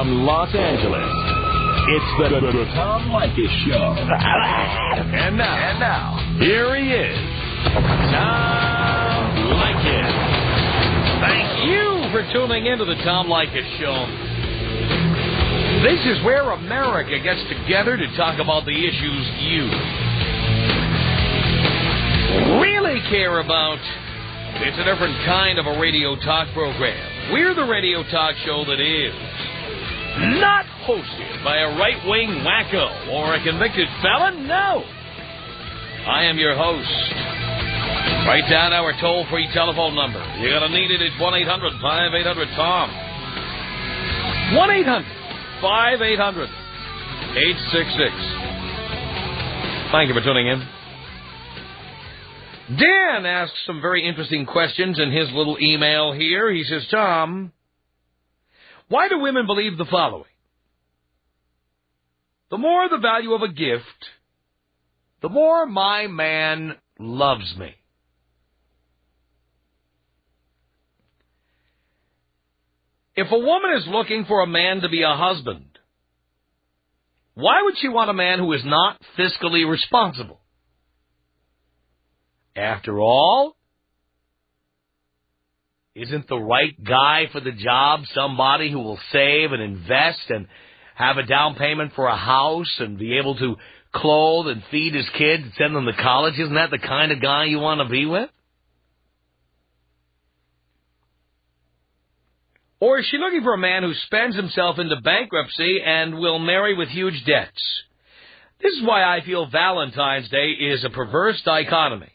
from Los Angeles, it's the Tom Leykis Show. And now, here he is, Tom Leykis. Thank you for tuning into the Tom Leykis Show. This is where America gets together to talk about the issues you really care about. It's a different kind of a radio talk program. We're the radio talk show that is not hosted by a right-wing wacko or a convicted felon. No. I am your host. Write down our toll-free telephone number. You're going to need it. It's 1-800-5800-TOM. 1-800-5800-866. Thank you for tuning in. Dan asks some very interesting questions in his little email here. He says, Tom, why do women believe the following? The more the value of a gift, the more my man loves me. If a woman is looking for a man to be a husband, why would she want a man who is not fiscally responsible? After all, isn't the right guy for the job somebody who will save and invest and have a down payment for a house and be able to clothe and feed his kids and send them to college? Isn't that the kind of guy you want to be with? Or is she looking for a man who spends himself into bankruptcy and will marry with huge debts? This is why I feel Valentine's Day is a perverse dichotomy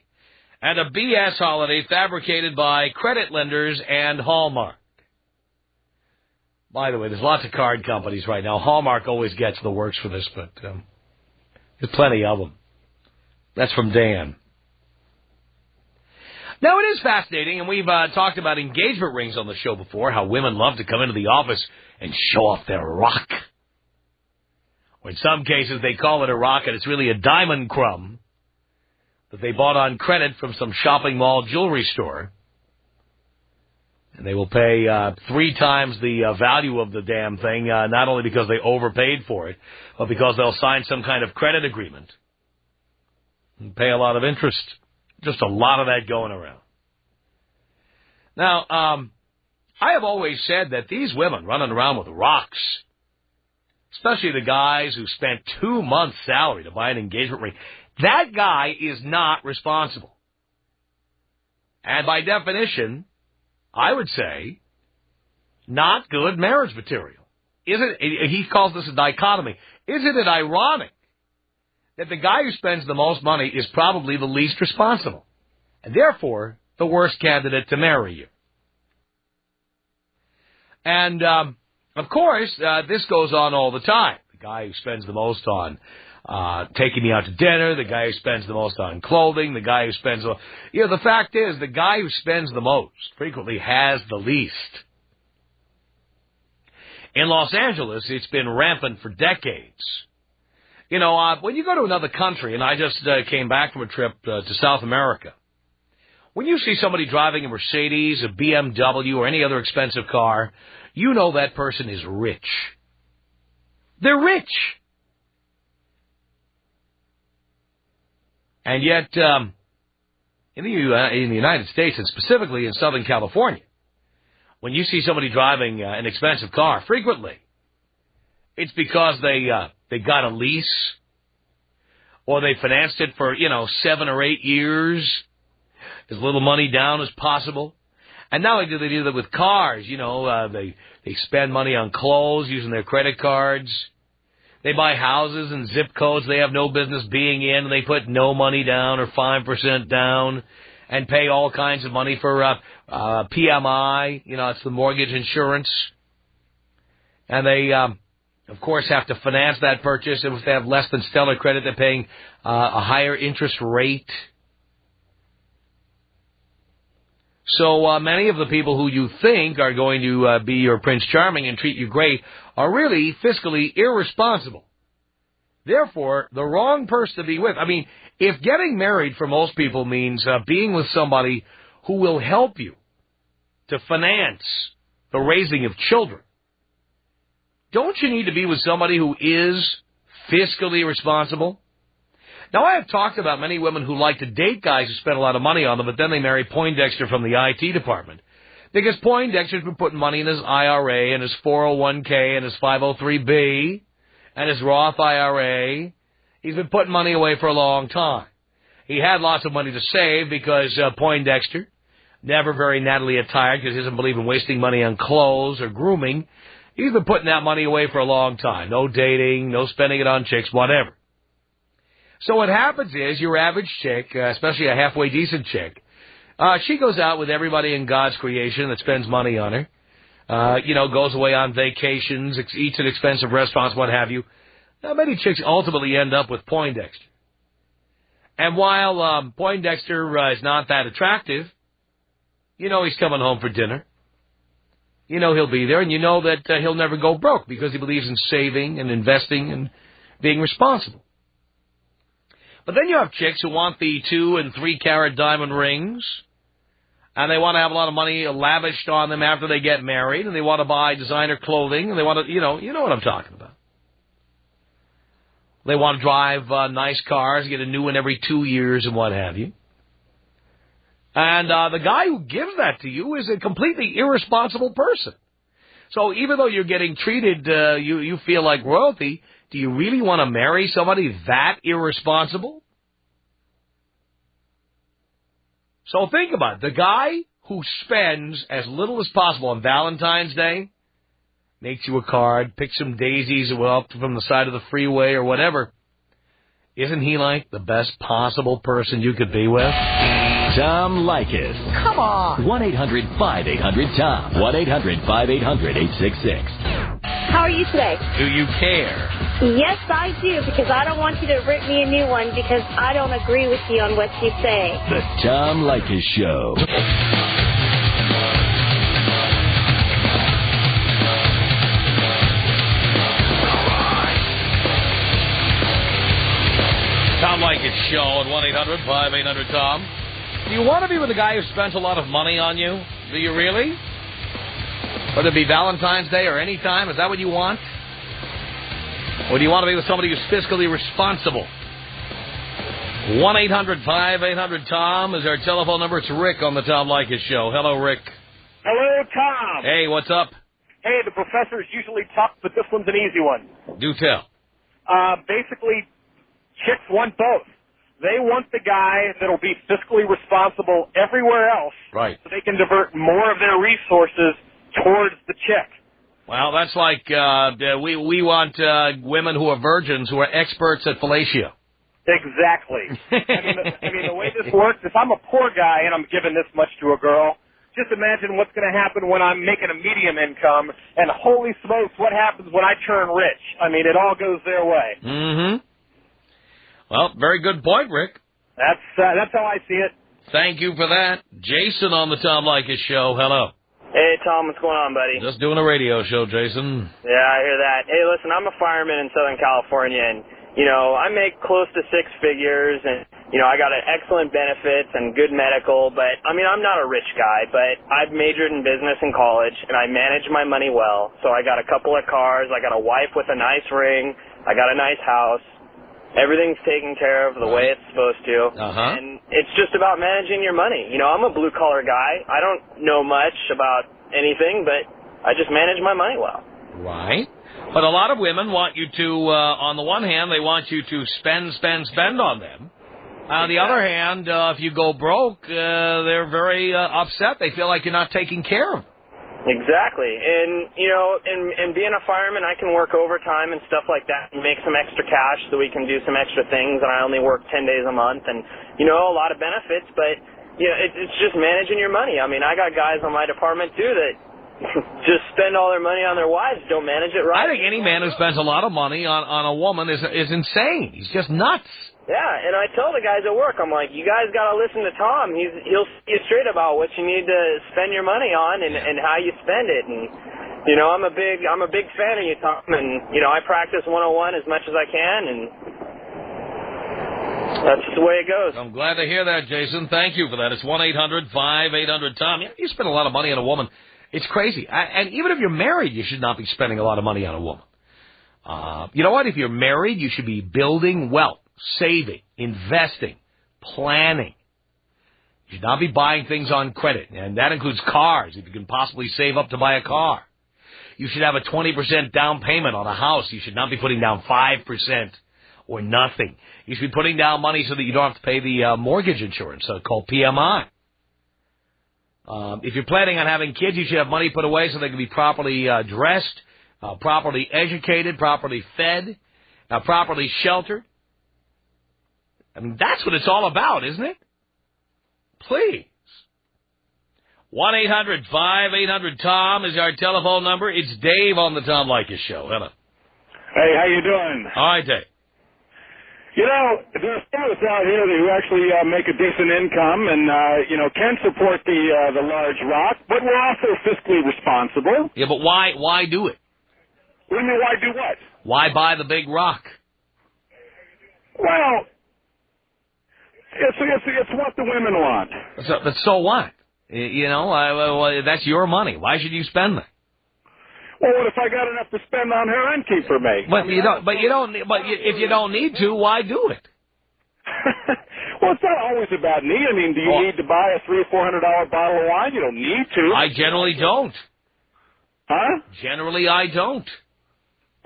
and a BS holiday fabricated by credit lenders and Hallmark. By the way, there's lots of card companies right now. Hallmark always gets the works for this, but there's plenty of them. That's from Dan. Now, it is fascinating, and we've talked about engagement rings on the show before, how women love to come into the office and show off their rock. Or in some cases, they call it a rock, and it's really a diamond crumb that they bought on credit from some shopping mall jewelry store. And they will pay 3 times the value of the damn thing, not only because they overpaid for it, but because they'll sign some kind of credit agreement and pay a lot of interest. Just a lot of that going around. Now, I have always said that these women running around with rocks, especially the guys who spent 2 months' salary to buy an engagement ring, that guy is not responsible. And by definition, I would say, not good marriage material. He calls this a dichotomy. Isn't it ironic that the guy who spends the most money is probably the least responsible, and therefore the worst candidate to marry you? And, of course, this goes on all the time. The guy who spends the most on taking me out to dinner, the guy who spends the most on clothing, the guy who spends... the fact is, the guy who spends the most frequently has the least. In Los Angeles, it's been rampant for decades. When you go to another country, and I just came back from a trip to South America, when you see somebody driving a Mercedes, a BMW, or any other expensive car, you know that person is rich. They're rich. And yet, in the United States, and specifically in Southern California, when you see somebody driving an expensive car, frequently, it's because they got a lease, or they financed it for, 7 or 8 years, as little money down as possible. And not only do they do that with cars, they spend money on clothes using their credit cards. They buy houses and zip codes they have no business being in, and they put no money down or 5% down and pay all kinds of money for PMI. It's the mortgage insurance. And they... of course, have to finance that purchase. And if they have less than stellar credit, they're paying a higher interest rate. So many of the people who you think are going to be your Prince Charming and treat you great are really fiscally irresponsible. Therefore, the wrong person to be with. I mean, if getting married for most people means being with somebody who will help you to finance the raising of children, don't you need to be with somebody who is fiscally responsible? Now, I have talked about many women who like to date guys who spend a lot of money on them, but then they marry Poindexter from the IT department. Because Poindexter's been putting money in his IRA and his 401k and his 503b and his Roth IRA. He's been putting money away for a long time. He had lots of money to save because Poindexter, never very nattily attired because he doesn't believe in wasting money on clothes or grooming. He's been putting that money away for a long time. No dating, no spending it on chicks, whatever. So what happens is your average chick, especially a halfway decent chick, she goes out with everybody in God's creation that spends money on her. Goes away on vacations, eats at expensive restaurants, what have you. Now, many chicks ultimately end up with Poindexter. And while Poindexter is not that attractive, he's coming home for dinner. He'll be there, and that he'll never go broke because he believes in saving and investing and being responsible. But then you have chicks who want the 2 and 3 carat diamond rings, and they want to have a lot of money lavished on them after they get married, and they want to buy designer clothing, and they want to, you know what I'm talking about. They want to drive nice cars, get a new one every 2 years and what have you. And the guy who gives that to you is a completely irresponsible person. So even though you're getting treated, you feel like royalty, do you really want to marry somebody that irresponsible? So think about it. The guy who spends as little as possible on Valentine's Day, makes you a card, picks some daisies up from the side of the freeway or whatever, isn't he like the best possible person you could be with? Tom Leykis. Come on. 1-800-5800-TOM. 1-800-5800-866. How are you today? Do you care? Yes, I do, because I don't want you to rip me a new one because I don't agree with you on what you say. The Tom Leykis Show. Tom Leykis Show at 1-800-5800-TOM. Do you want to be with a guy who spends a lot of money on you? Do you really? Whether it be Valentine's Day or any time, is that what you want? Or do you want to be with somebody who's fiscally responsible? 1-800-5800-TOM is our telephone number. It's Rick on the Tom Leykis Show. Hello, Rick. Hello, Tom. Hey, what's up? Hey, the professor's usually tough, but this one's an easy one. Do tell. Basically, chicks want both. They want the guy that'll be fiscally responsible everywhere else, right, so they can divert more of their resources towards the chick. Well, that's like we want women who are virgins who are experts at fellatio. Exactly. I mean, the way this works, if I'm a poor guy and I'm giving this much to a girl, just imagine what's going to happen when I'm making a medium income, and holy smokes, what happens when I turn rich? I mean, it all goes their way. Mm-hmm. Well, very good point, Rick. That's how I see it. Thank you for that. Jason on the Tom Leykis Show. Hello. Hey, Tom, what's going on, buddy? Just doing a radio show, Jason. Yeah, I hear that. Hey, listen, I'm a fireman in Southern California, and, I make close to 6 figures, and, I got excellent benefits and good medical, but, I'm not a rich guy, but I've majored in business in college, and I manage my money well. So I got a couple of cars, I got a wife with a nice ring, I got a nice house. Everything's taken care of the way it's supposed to. And it's just about managing your money. I'm a blue-collar guy. I don't know much about anything, but I just manage my money well. Right. But a lot of women want you to, on the one hand, they want you to spend on them. On the other hand, if you go broke, they're very upset. They feel like you're not taking care of them. Exactly. And, and being a fireman, I can work overtime and stuff like that and make some extra cash so we can do some extra things, and I only work 10 days a month and, a lot of benefits, but, it's just managing your money. I mean, I got guys on my department, too, that just spend all their money on their wives, don't manage it right. I think any man who spends a lot of money on a woman is insane. He's just nuts. Yeah, and I tell the guys at work, I'm like, you guys got to listen to Tom. He'll see you straight about what you need to spend your money on and how you spend it. And I'm a big fan of you, Tom. And I practice 101 as much as I can, and that's just the way it goes. I'm glad to hear that, Jason. Thank you for that. It's 1-800-5800-TOM. You spend a lot of money on a woman, It's crazy. And even if you're married, you should not be spending a lot of money on a woman. You know what? If you're married, you should be building wealth, saving, investing, planning. You should not be buying things on credit, and that includes cars, if you can possibly save up to buy a car. You should have a 20% down payment on a house. You should not be putting down 5% or nothing. You should be putting down money so that you don't have to pay the mortgage insurance, called PMI. If you're planning on having kids, you should have money put away so they can be properly dressed, properly educated, properly fed, properly sheltered. I mean, that's what it's all about, isn't it? Please. 1-800-5800-TOM is our telephone number. It's Dave on the Tom Leykis Show. Hello. Hey, how you doing? All right, Dave. You know, there's some of us out here who actually make a decent income and, can support the large rock, but we're also fiscally responsible. Yeah, but why do it? What do you mean, why do what? Why buy the big rock? Well, it's what the women want. So what? That's your money. Why should you spend that? Well, what if I got enough to spend on her and keep her making? But if you don't need to, why do it? Well, it's not always about need. I mean, do you need to buy a $300 or $400 bottle of wine? You don't need to. I generally don't. Huh? Generally, I don't.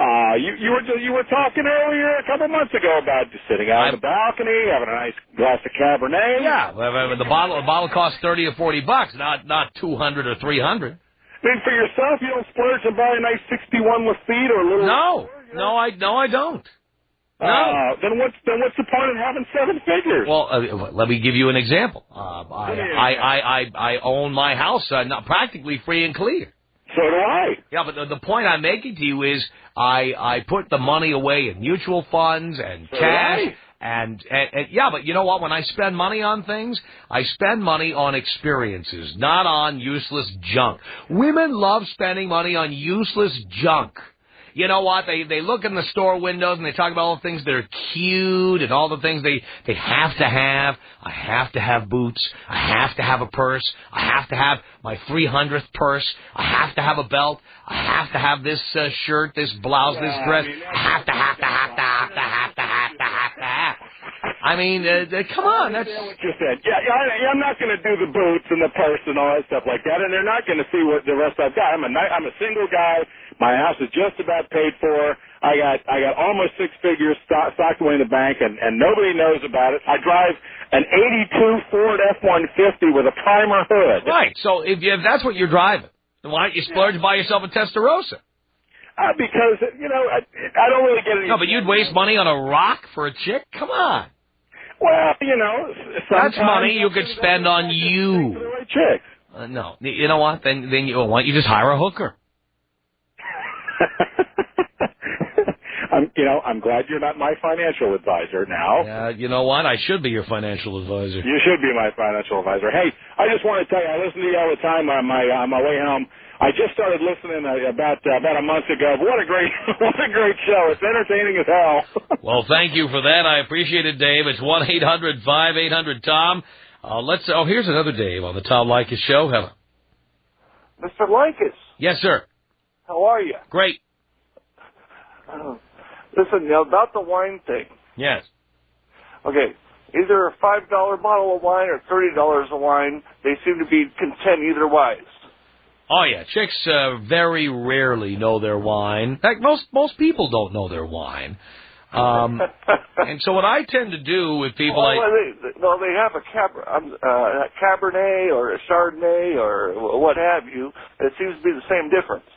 You were talking earlier a couple months ago about just sitting out on the balcony, having a nice glass of Cabernet. Yeah, the bottle costs $30 or $40, not $200 or $300. I mean, for yourself, you don't splurge and buy a nice 61 Lafite or a little. No, I don't. No. Then what's the point of having 7 figures? Well, let me give you an example. I own my house, not practically free and clear. So do I. Yeah, but the point I'm making to you is I put the money away in mutual funds and cash. And yeah, but you know what? When I spend money on things, I spend money on experiences, not on useless junk. Women love spending money on useless junk. You know what? They look in the store windows and they talk about all the things that are cute and all the things they have to have. I have to have boots. I have to have a purse. I have to have my 300th purse. I have to have a belt. I have to have this shirt, this blouse, this dress. I have to. I mean, come on. That's what you said. Yeah, I'm not going to do the boots and the purse and all that stuff like that, and they're not going to see what the rest I've got. I'm a single guy. My house is just about paid for. I got almost 6 figures stocked away in the bank, and nobody knows about it. I drive an '82 Ford F-150 with a primer hood. Right. So if that's what you're driving, then why don't you splurge and buy yourself a Testarossa? Because I don't really get any. No, but you'd waste money on a rock for a chick? Come on. Well, that's money you could spend on you. For the right chicks. No, you know what? Then why don't you just hire a hooker? I'm glad you're not my financial advisor now. Yeah, you know what? I should be your financial advisor. You should be my financial advisor. Hey, I just want to tell you, I listen to you all the time on my way home. I just started listening about a month ago. But what a great show! It's entertaining as hell. Well, thank you for that. I appreciate it, Dave. It's 1-800-5800-TOM. Here's another Dave on the Tom Leykis Show. Hello, Mr. Leykis. Yes, sir. How are you? Great. Listen, about the wine thing. Yes. Okay, either a $5 bottle of wine or $30 of wine. They seem to be content either way. Oh, yeah. Chicks very rarely know their wine. In fact, most people don't know their wine. And so what I tend to do with people they have a Cabernet or a Chardonnay or what have you. It seems to be the same difference.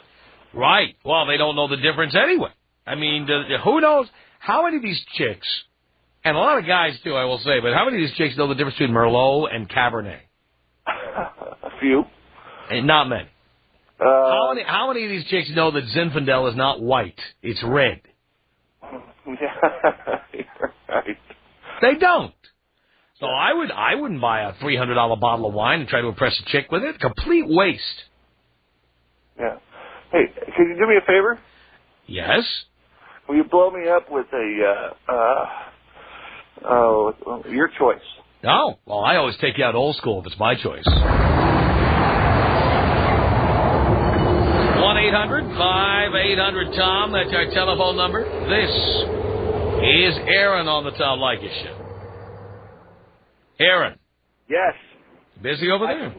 Right. Well, they don't know the difference anyway. I mean, who knows how many of these chicks, and a lot of guys too, I will say, but how many of these chicks know the difference between Merlot and Cabernet? A few. And not many. How many of these chicks know that Zinfandel is not white, it's red? Yeah, you're right. They don't. So I wouldn't buy a $300 bottle of wine and try to impress a chick with it. Complete waste. Yeah. Hey, can you do me a favor? Yes. Will you blow me up with your choice? No. Well, I always take you out old school if it's my choice. 1-800-5800-TOM. That's our telephone number. This is Aaron on the Tom Leykis Show. Aaron. Yes. Busy over there?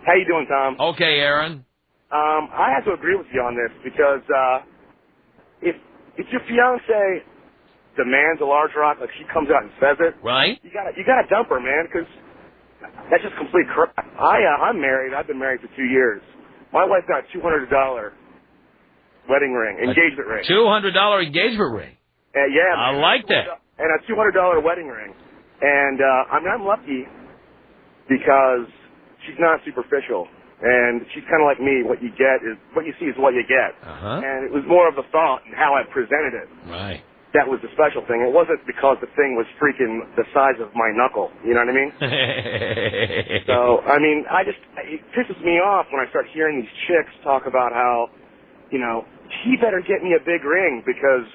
How you doing, Tom? Okay, Aaron. I have to agree with you on this because if your fiance demands a large rock, like she comes out and says it, right? You gotta dump her, man, because that's just complete crap. I'm married. I've been married for 2 years. My wife got a $200 wedding ring, engagement ring. $200 engagement ring. Yeah, I like that. And a $200 wedding ring. And I'm lucky because she's not superficial. And she's kind of like me. What you see is what you get. And it was more of the thought and how I presented it. Right. That was the special thing. It wasn't because the thing was freaking the size of my knuckle. You know what I mean? So, I mean, it pisses me off when I start hearing these chicks talk about how, he better get me a big ring because,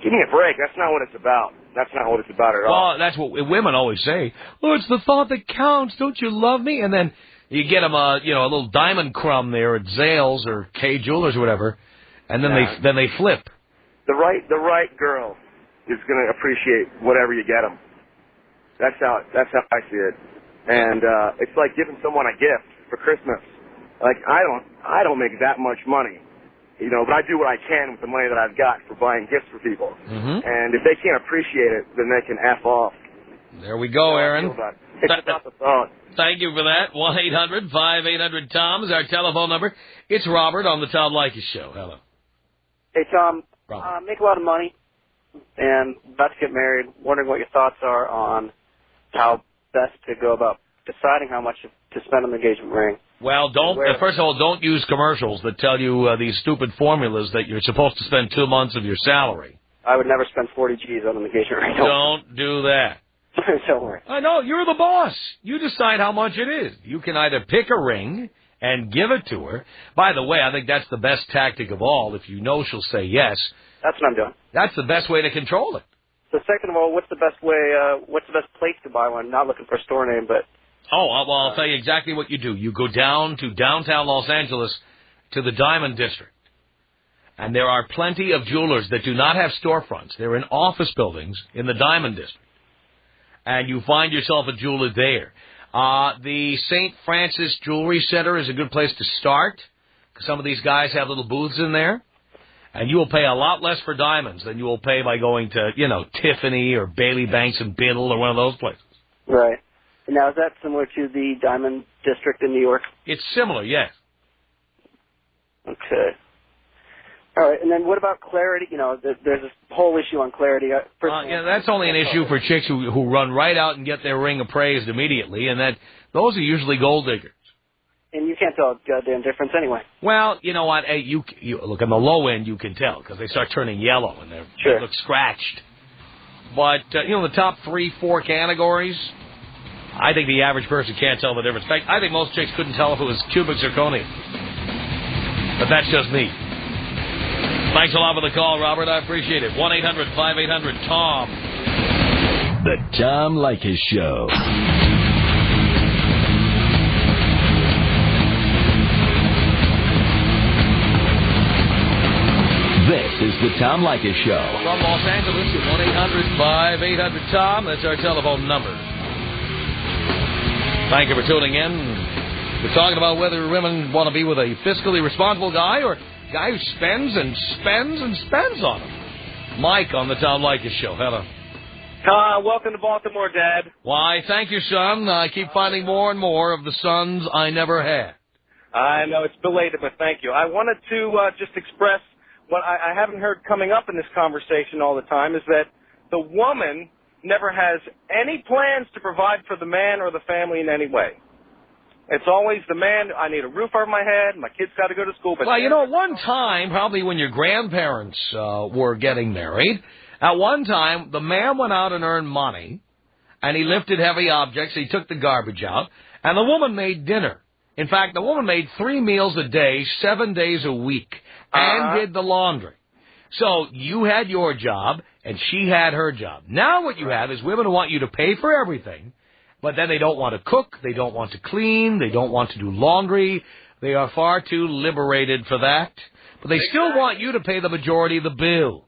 give me a break. That's not what it's about. That's not what it's about at all. Well, that's what women always say. Oh, it's the thought that counts. Don't you love me? And then you get them a little diamond crumb there at Zales or K Jewelers or whatever, and then they flip. The right girl is going to appreciate whatever you get them. That's how I see it. And it's like giving someone a gift for Christmas. Like I don't make that much money, but I do what I can with the money that I've got for buying gifts for people. And if they can't appreciate it, then they can F off. There we go, Aaron. It's about the thought. Thank you for that. 1-800-5800-TOM is our telephone number. It's Robert on the Tom Leykis Show. Hello. Hey, Tom. Robert. Make a lot of money and about to get married. Wondering what your thoughts are on how best to go about deciding how much to spend on the engagement ring. Well, first of all, don't use commercials that tell you these stupid formulas that you're supposed to spend 2 months of your salary. I would never spend 40 G's on an engagement ring. Don't do that. Don't worry. I know, you're the boss. You decide how much it is. You can either pick a ring and give it to her. By the way, I think that's the best tactic of all. If you know she'll say yes. That's what I'm doing. That's the best way to control it. So second of all, what's the best place to buy one? Not looking for a store name, but... I'll tell you exactly what you do. You go down to downtown Los Angeles to the Diamond District. And there are plenty of jewelers that do not have storefronts. They're in office buildings in the Diamond District. And you find yourself a jeweler there. The St. Francis Jewelry Center is a good place to start, because some of these guys have little booths in there. And you will pay a lot less for diamonds than you will pay by going to, Tiffany or Bailey Banks and Biddle or one of those places. Right. And now, is that similar to the Diamond District in New York? It's similar, yes. Okay. All right, and then what about clarity? There's this whole issue on clarity. That's only an issue for chicks who run right out and get their ring appraised immediately, and those are usually gold diggers. And you can't tell a goddamn difference anyway. Well, you know what? Hey, you look, on the low end, you can tell, because they start turning yellow, and they look scratched. But, the top 3-4 categories, I think the average person can't tell the difference. In fact, I think most chicks couldn't tell if it was cubic zirconia. But that's just me. Thanks a lot for the call, Robert. I appreciate it. 1-800-5800-TOM. The Tom Leykis Show. This is the Tom Leykis Show. From Los Angeles at 1-800-5800-TOM. That's our telephone number. Thank you for tuning in. We're talking about whether women want to be with a fiscally responsible guy or a guy who spends and spends and spends on them. Mike on the Tom Leykis Show. Hello. Welcome to Baltimore, Dad. Why, thank you, son. I keep finding more and more of the sons I never had. I know, it's belated, but thank you. I wanted to just express what I haven't heard coming up in this conversation all the time, is that the woman never has any plans to provide for the man or the family in any way. It's always the man, I need a roof over my head, my kids got to go to school. But well, at one time, probably when your grandparents were getting married, at one time, the man went out and earned money, and he lifted heavy objects, he took the garbage out, and the woman made dinner. In fact, the woman made 3 meals a day, 7 days a week, and did the laundry. So you had your job, and she had her job. Now what you have is women who want you to pay for everything, but then they don't want to cook, they don't want to clean, they don't want to do laundry. They are far too liberated for that. But they still want you to pay the majority of the bill.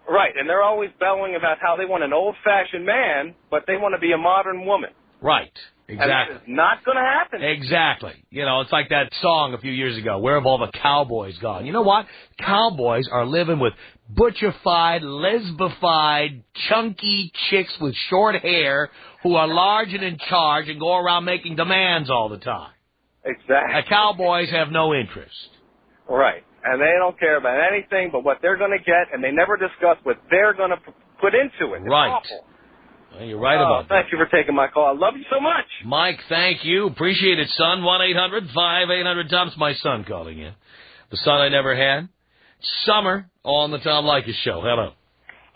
Right, and they're always bellowing about how they want an old-fashioned man, but they want to be a modern woman. Right, exactly. And that is not going to happen. Exactly. You know, it's like that song a few years ago, Where Have All the Cowboys Gone? You know what? Cowboys are living with butchified, lesbified, chunky chicks with short hair who are large and in charge and go around making demands all the time. Exactly. Cowboys have no interest. Right. And they don't care about anything but what they're going to get, and they never discuss what they're going to put into it. It's right. awful. Well, you're right about that. Thank you for taking my call. I love you so much. Mike, thank you. Appreciate it, son. 1-800-5800-TOM. My son calling in. The son I never had. Summer on the Tom Leykis Show. Hello.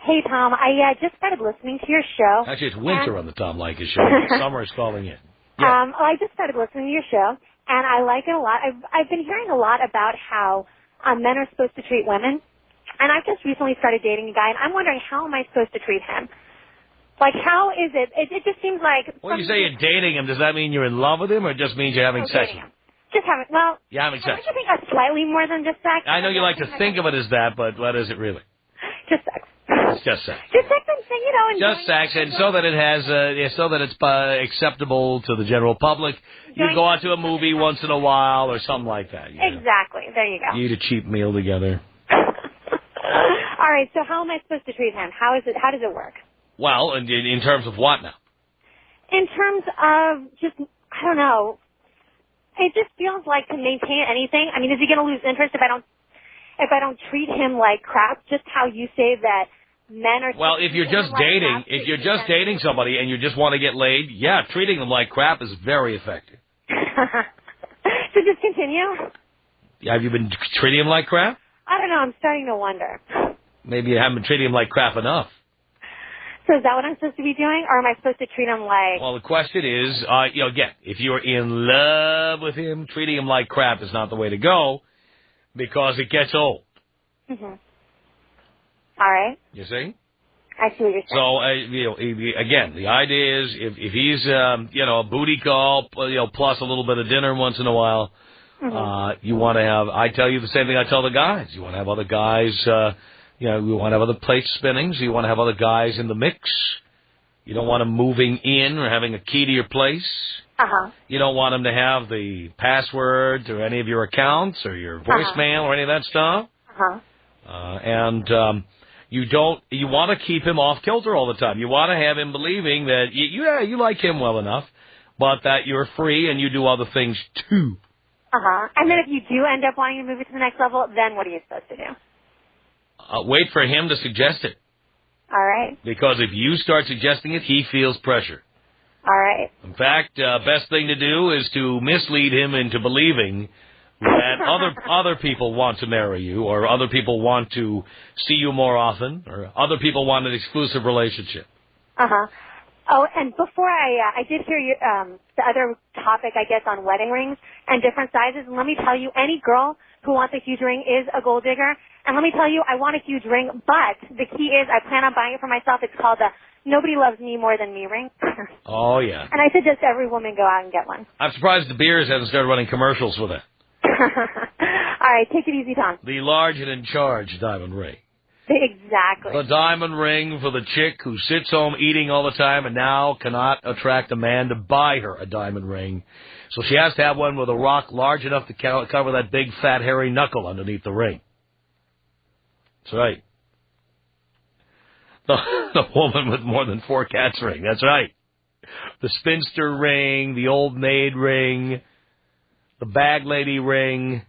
Hey, Tom. I just started listening to your show. Actually, it's winter on the Tom Leykis Show. Summer is calling in. Yeah. I just started listening to your show, and I like it a lot. I've been hearing a lot about how men are supposed to treat women, and I've just recently started dating a guy, and I'm wondering, how am I supposed to treat him? Like, how is it? It just seems like... When you say you're dating him, does that mean you're in love with him, or it just means you're having sex with him? Just having, well... You're having sex. I think that's slightly more than just sex. I know you like to think of it as that, but what is it really? Just sex. It's just sex. Just sex and, you know... Just sex, and so that it has, so that it's acceptable to the general public, you go out to a movie once in a while or something like that. Exactly. There you go. You eat a cheap meal together. All right, so how am I supposed to treat him? How does it work? Well, in terms of what now? In terms of just, I don't know. It just feels like to maintain anything. I mean, is he going to lose interest if I don't treat him like crap? Just how you say that men are. Well, if you're just dating somebody and you just want to get laid, yeah, treating them like crap is very effective. So just continue. Have you been treating him like crap? I don't know. I'm starting to wonder. Maybe you haven't been treating him like crap enough. So is that what I'm supposed to be doing, or am I supposed to treat him like... Well, the question is, again, if you're in love with him, treating him like crap is not the way to go because it gets old. Mm-hmm. All right. You see? I see what you're saying. So, again, the idea is if he's, a booty call, plus a little bit of dinner once in a while, you want to have, I tell you the same thing I tell the guys. You want to have other guys... you want to have other plates spinning, so you want to have other guys in the mix. You don't want them moving in or having a key to your place. You don't want them to have the password to any of your accounts or your voicemail or any of that stuff. You want to keep him off kilter all the time. You want to have him believing that, you like him well enough, but that you're free and you do other things too. And then if you do end up wanting to move it to the next level, then what are you supposed to do? Wait for him to suggest it. All right. Because if you start suggesting it, he feels pressure. All right. In fact, best thing to do is to mislead him into believing that other people want to marry you, or other people want to see you more often, or other people want an exclusive relationship. Oh, and before I did hear you, the other topic, I guess, on wedding rings and different sizes. And let me tell you, any girl who wants a huge ring is a gold digger. And let me tell you, I want a huge ring, but the key is I plan on buying it for myself. It's called the Nobody Loves Me More Than Me ring. Oh, yeah. And I suggest every woman go out and get one. I'm surprised the Beers hasn't started running commercials with it. All right, take it easy, Tom. The large and in charge diamond ring. Exactly. The diamond ring for the chick who sits home eating all the time and now cannot attract a man to buy her a diamond ring. So she has to have one with a rock large enough to cover that big, fat, hairy knuckle underneath the ring. That's right. The woman with more than 4 cats ring. That's right. The spinster ring, the old maid ring, the bag lady ring.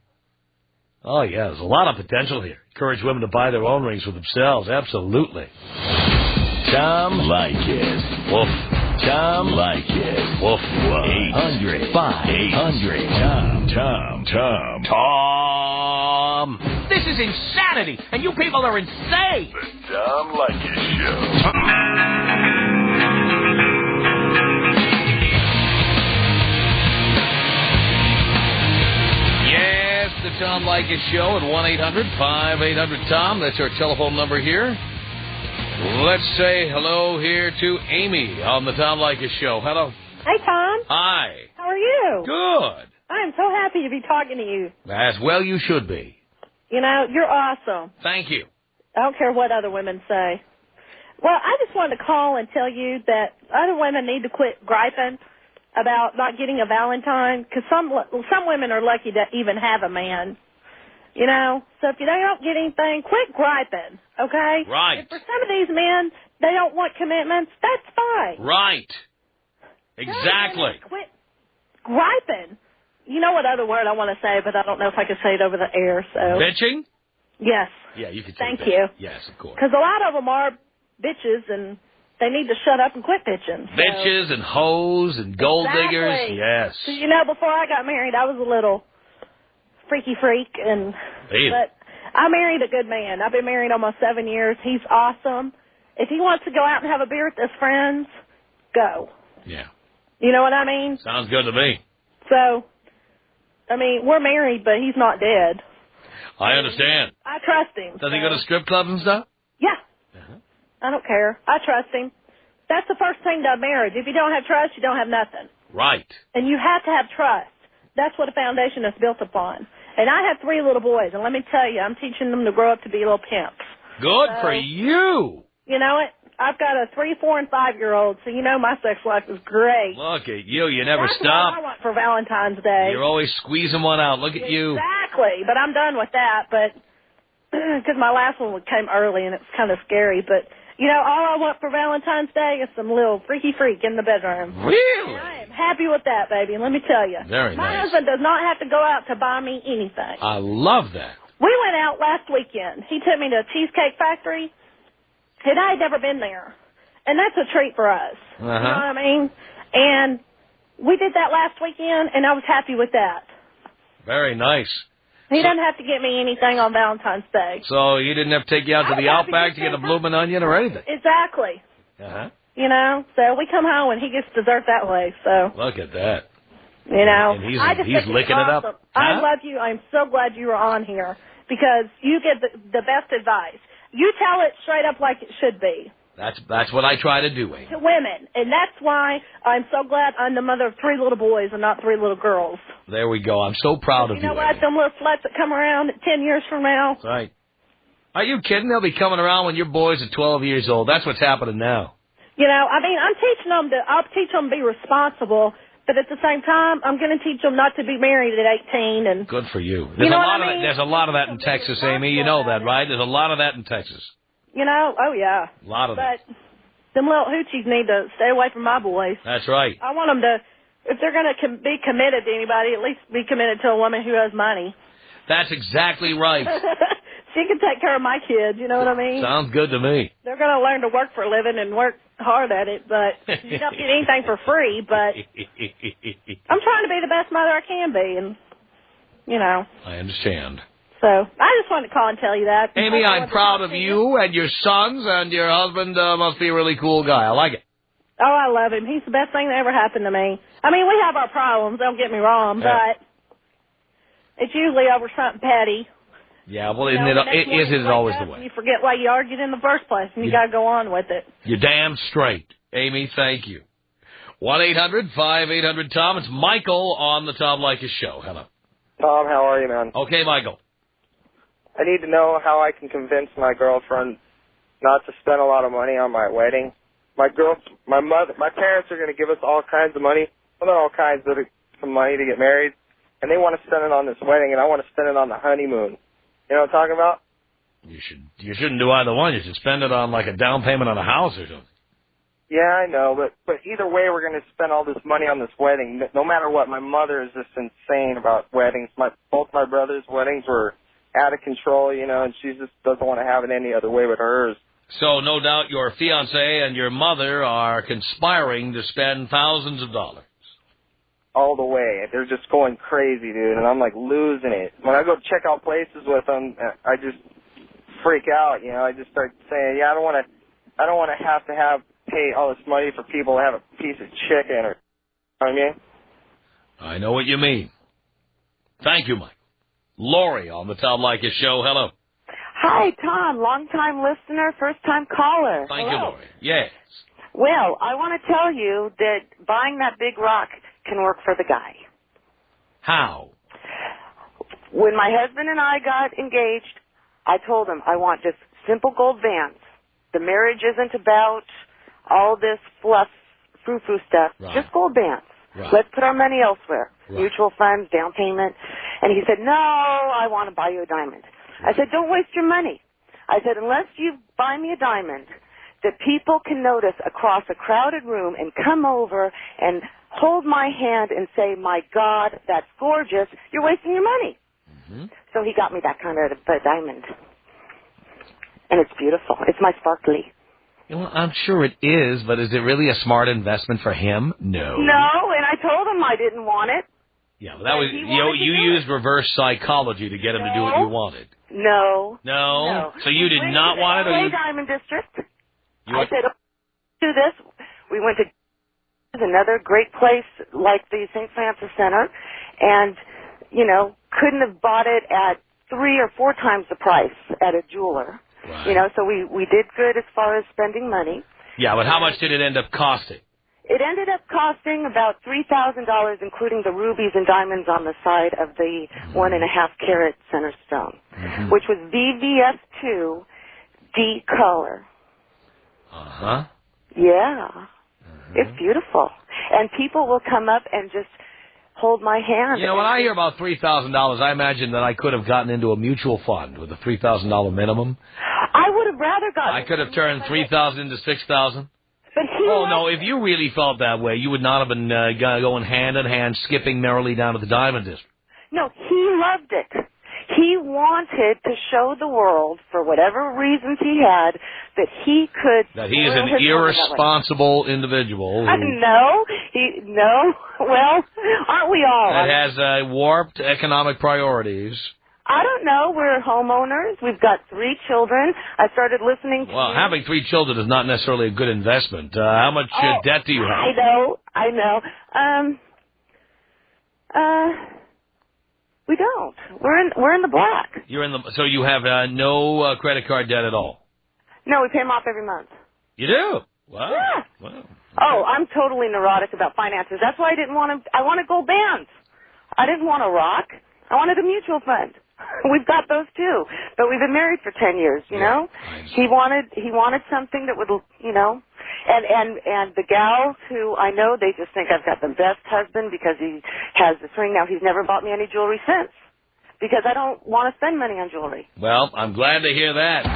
Oh, yeah, there's a lot of potential here. Encourage women to buy their own rings for themselves. Absolutely. Tom Leykis. Woof. Tom Leykis. Woof. 800-5800. Tom. This is insanity, and you people are insane. The Tom Leykis Show. Yes, the Tom Leykis Show at 1-800-5800-TOM. That's our telephone number here. Let's say hello here to Amy on the Tom Leykis Show. Hello. Hi, Tom. Hi. How are you? Good. I am so happy to be talking to you. As well you should be. You know, you're awesome. Thank you. I don't care what other women say. Well, I just wanted to call and tell you that other women need to quit griping about not getting a Valentine, because some women are lucky to even have a man. You know, so if you don't get anything, quit griping, okay? Right. If for some of these men, they don't want commitments, that's fine. Right. Exactly. Quit griping. You know what other word I want to say, but I don't know if I can say it over the air, so. Bitching? Yes. Yeah, you can say Thank bitch. you. Yes, of course. Because a lot of them are bitches, and they need to shut up and quit bitching. So. Bitches and hoes and gold diggers. Yes. So, you know, before I got married, I was a little freaky freak, but I married a good man. I've been married almost 7 years. He's awesome. If he wants to go out and have a beer with his friends, go. Yeah. You know what I mean? Sounds good to me. So, I mean, we're married, but he's not dead. I understand. I trust him. Does he go to strip clubs and stuff? Yeah. I don't care. I trust him. That's the first thing to marriage. If you don't have trust, you don't have nothing. Right. And you have to have trust. That's what a foundation is built upon. And I have 3 little boys, and let me tell you, I'm teaching them to grow up to be little pimps. Good for you. You know what? I've got a 3, 4, and 5-year-old, so you know my sex life is great. Look at you. You never That's stop. what I want for Valentine's Day. You're always squeezing one out. Look at you. Exactly. But I'm done with that, but because my last one came early, and it's kind of scary. But, you know, all I want for Valentine's Day is some little freaky freak in the bedroom. Really? And I am happy with that, baby, and let me tell you. Very my nice. husband does not have to go out to buy me anything. I love that. We went out last weekend. He took me to a Cheesecake Factory, and I had never been there. And that's a treat for us. You know what I mean? And we did that last weekend, and I was happy with that. Very nice. He doesn't have to get me anything on Valentine's Day. So you didn't have to take you out to the Outback to get a bloomin' onion or anything? Exactly. Uh-huh. You know? So we come home, and he gets dessert that way, so. Look at that. You know? And I just he's think licking it's it up. awesome. Huh? I love you. I'm so glad you were on here, because you get the best advice. You tell it straight up like it should be. That's what I try to do, Amy. To women. And that's why I'm so glad I'm the mother of 3 little boys and not 3 little girls. There we go. I'm so proud of you, You know what? Them little sluts that come around 10 years from now. That's right. Are you kidding? They'll be coming around when your boys are 12 years old. That's what's happening now. You know, I mean, I'll teach them to be responsible, but at the same time, I'm going to teach them not to be married at 18. And good for you. There's There's a lot of that in Texas, Amy. You know that, right? There's a lot of that in Texas. You know, oh yeah. A lot of that. But them little hoochies need to stay away from my boys. That's right. I want them to, if they're going to be committed to anybody, at least be committed to a woman who has money. That's exactly right. She can take care of my kids, you know what I mean? Sounds good to me. They're going to learn to work for a living and work hard at it, but you don't get anything for free, but I'm trying to be the best mother I can be, and, you know. I understand. So, I just wanted to call and tell you that. Amy, I'm proud of you and your sons, and your husband must be a really cool guy. I like it. Oh, I love him. He's the best thing that ever happened to me. I mean, we have our problems, don't get me wrong, but it's usually over something petty. Yeah, well, You know, it is always the way. You forget why you argued in the first place, and you got to go on with it. You're damn straight. Amy, thank you. 1-800-5800-TOM. It's Michael on the Tom Leykis Show. Hello. Tom, how are you, man? Okay, Michael. I need to know how I can convince my girlfriend not to spend a lot of money on my wedding. My parents are going to give us all kinds of money. Well, not all kinds, but some money to get married. And they want to spend it on this wedding, and I want to spend it on the honeymoon. You know what I'm talking about? You shouldn't do either one. You should spend it on like a down payment on a house or something. Yeah, I know, but either way, we're going to spend all this money on this wedding. No matter what, my mother is just insane about weddings. Both my brothers' weddings were out of control, you know, and she just doesn't want to have it any other way but hers. So no doubt your fiancé and your mother are conspiring to spend thousands of dollars. All the way. They're just going crazy, dude, and I'm like losing it. When I go check out places with them, I just freak out, you know. I just start saying, yeah, I don't want to pay all this money for people to have a piece of chicken or, you know what I mean? I know what you mean. Thank you, Mike. Lori on the Tom Leykis Show. Hello. Hi, Tom. Long-time listener, first-time caller. Thank you, Lori. Yes. Well, I want to tell you that buying that big rock can work for the guy. How? When my husband and I got engaged, I told him I want just simple gold bands. The marriage isn't about all this fluff, frou-frou stuff. Right. Just gold bands. Right. Let's put our money elsewhere. Right. Mutual funds, down payment. And he said, no, I want to buy you a diamond. I said, don't waste your money. I said, unless you buy me a diamond that people can notice across a crowded room and come over and hold my hand and say, my God, that's gorgeous, you're wasting your money. Mm-hmm. So he got me that kind of a diamond. And it's beautiful. It's my sparkly. Well, I'm sure it is, but is it really a smart investment for him? No. No, and I told him I didn't want it. Yeah, well, that was you to used reverse psychology to get him to do what you wanted. No. No? So you did not want it? Or you... Diamond District. You I said, do this. We went to another great place like the St. Francis Center, and, couldn't have bought it at 3 or 4 times the price at a jeweler. Right. So we did good as far as spending money. Yeah, but how much did it end up costing? It ended up costing about $3,000, including the rubies and diamonds on the side of the 1.5 carat center stone, which was VVS2 D color. Uh-huh. Yeah. It's beautiful. And people will come up and just hold my hand. When I hear about $3,000, I imagine that I could have gotten into a mutual fund with a $3,000 minimum. I would have rather gotten... I could have turned $3,000 into $6,000. But no, if you really felt that way, you would not have been going hand in hand, skipping merrily down to the Diamond District. No, he loved it. He wanted to show the world, for whatever reasons he had, that he could... That he is an irresponsible individual. No. Well, aren't we all? That has warped economic priorities. I don't know. We're homeowners. We've got 3 children. I started listening to... Well, having 3 children is not necessarily a good investment. How much debt do you have? I know. We don't. We're in the black. So you have no credit card debt at all? No, we pay them off every month. You do? Wow. Yeah. Wow. Oh, I'm totally neurotic about finances. That's why I wanted gold bands. I didn't want a rock. I wanted a mutual fund. We've got those too. But we've been married for 10 years, you know? He wanted something that would, and the gals who I know, they just think I've got the best husband because he has this ring. Now, he's never bought me any jewelry since because I don't want to spend money on jewelry. Well, I'm glad to hear that.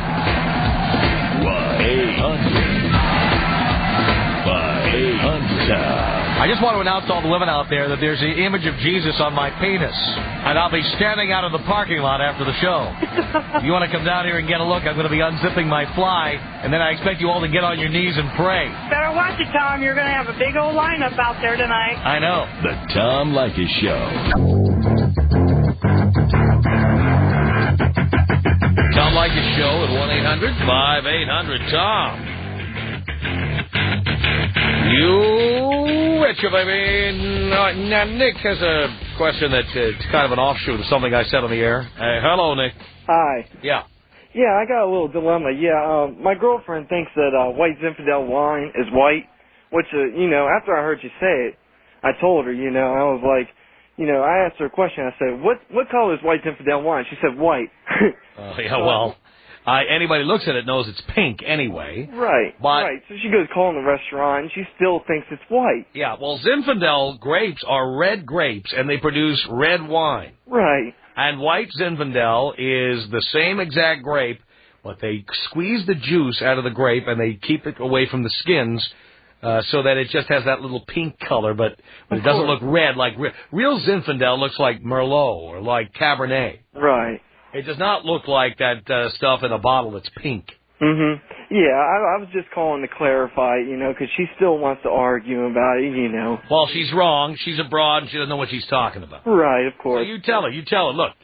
1-800-5800. I just want to announce to all the women out there that there's the image of Jesus on my penis, and I'll be standing out of the parking lot after the show. If you want to come down here and get a look, I'm going to be unzipping my fly, and then I expect you all to get on your knees and pray. Better watch it, Tom. You're going to have a big old lineup out there tonight. I know. The Tom Leykis Show. Tom Leykis Show at 1-800-5800-TOM. You betcha, baby. Now, Nick has a question that's kind of an offshoot of something I said on the air. Hello, Nick. Hi. Yeah. Yeah, I got a little dilemma. Yeah, my girlfriend thinks that white Zinfandel wine is white, which, after I heard you say it, I told her, I was like, I asked her a question. I said, what color is white Zinfandel wine? She said white. Yeah, well... anybody looks at it knows it's pink anyway. Right, right. So she goes calling the restaurant, and she still thinks it's white. Yeah, well, Zinfandel grapes are red grapes, and they produce red wine. Right. And white Zinfandel is the same exact grape, but they squeeze the juice out of the grape, and they keep it away from the skins so that it just has that little pink color, but it doesn't look red. Like real Zinfandel looks like Merlot or like Cabernet. Right. It does not look like that stuff in a bottle that's pink. Mm-hmm. Yeah, I was just calling to clarify, because she still wants to argue about it, Well, she's wrong. She's a broad, and she doesn't know what she's talking about. Right, of course. So you tell her, look,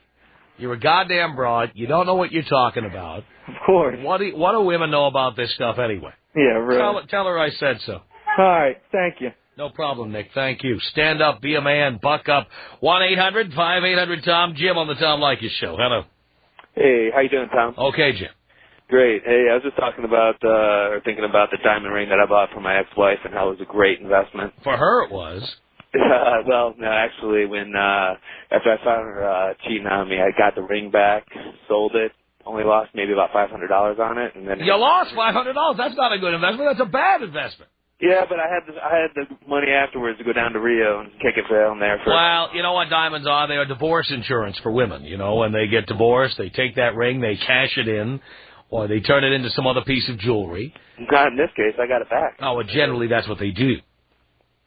you're a goddamn broad. You don't know what you're talking about. Of course. What do women know about this stuff anyway? Yeah, really. Tell her I said so. All right, thank you. No problem, Nick. Thank you. Stand up, be a man, buck up. 1-800-5800-TOM. Jim on the Tom Leykis Show. Hello. Hey, how you doing, Tom? Okay, Jim. Great. Hey, I was just talking about, thinking about the diamond ring that I bought for my ex-wife and how it was a great investment. For her it was. Well, no, actually, when after I found her cheating on me, I got the ring back, sold it, only lost maybe about $500 on it, and then You lost $500. That's not a good investment. That's a bad investment. yeah, but I had the money afterwards to go down to Rio and kick it down there. Well, you know what diamonds are? They are divorce insurance for women. You know, when they get divorced, they take that ring, they cash it in, or they turn it into some other piece of jewelry. Not in this case. I got it back. Oh, well, generally that's what they do.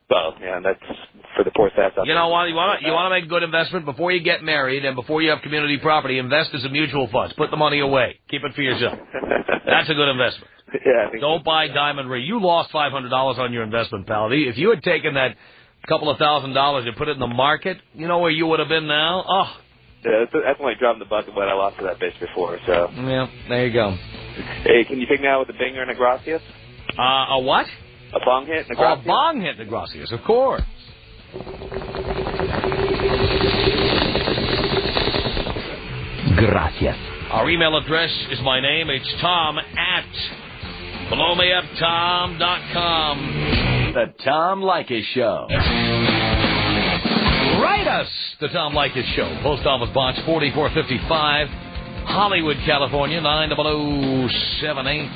Well, yeah, that's for the poor stats. You know what? You want to make a good investment before you get married and before you have community property. Invest as a mutual funds. Put the money away. Keep it for yourself. That's a good investment. Yeah, I think Don't buy diamond ring. You lost $500 on your investment, pal. If you had taken that couple of $1,000s and put it in the market, you know where you would have been now? Oh. Yeah, that's only dropping the bucket what I lost to that bitch before, so. Yeah, there you go. Hey, can you pick me out with a binger and a gracias? A what? A bong hit and a gracias? Oh, a bong hit and a gracias, of course. Gracias. Our email address is my name. It's Tom@blowmeuptom.com. The Tom Leykis Show. Write us, The Tom Leykis Show. Post Office Box 4455, Hollywood, California, 90078.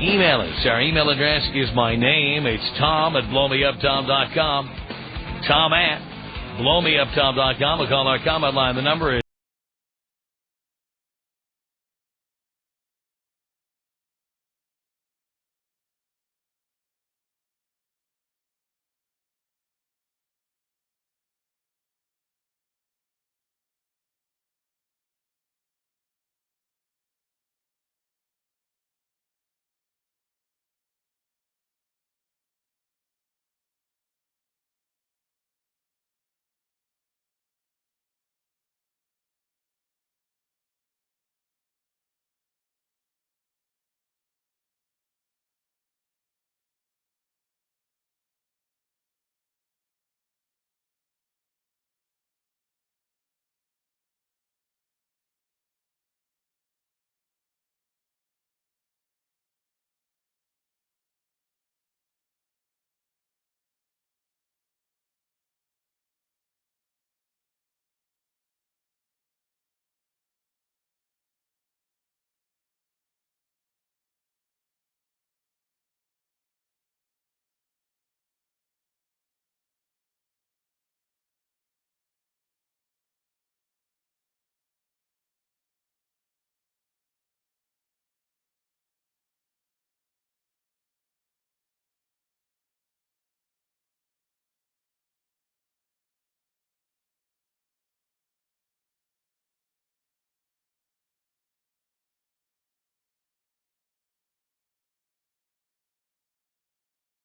Email us. Our email address is my name. It's Tom@blowmeuptom.com. Tom@blowmeuptom.com. We'll call our comment line. The number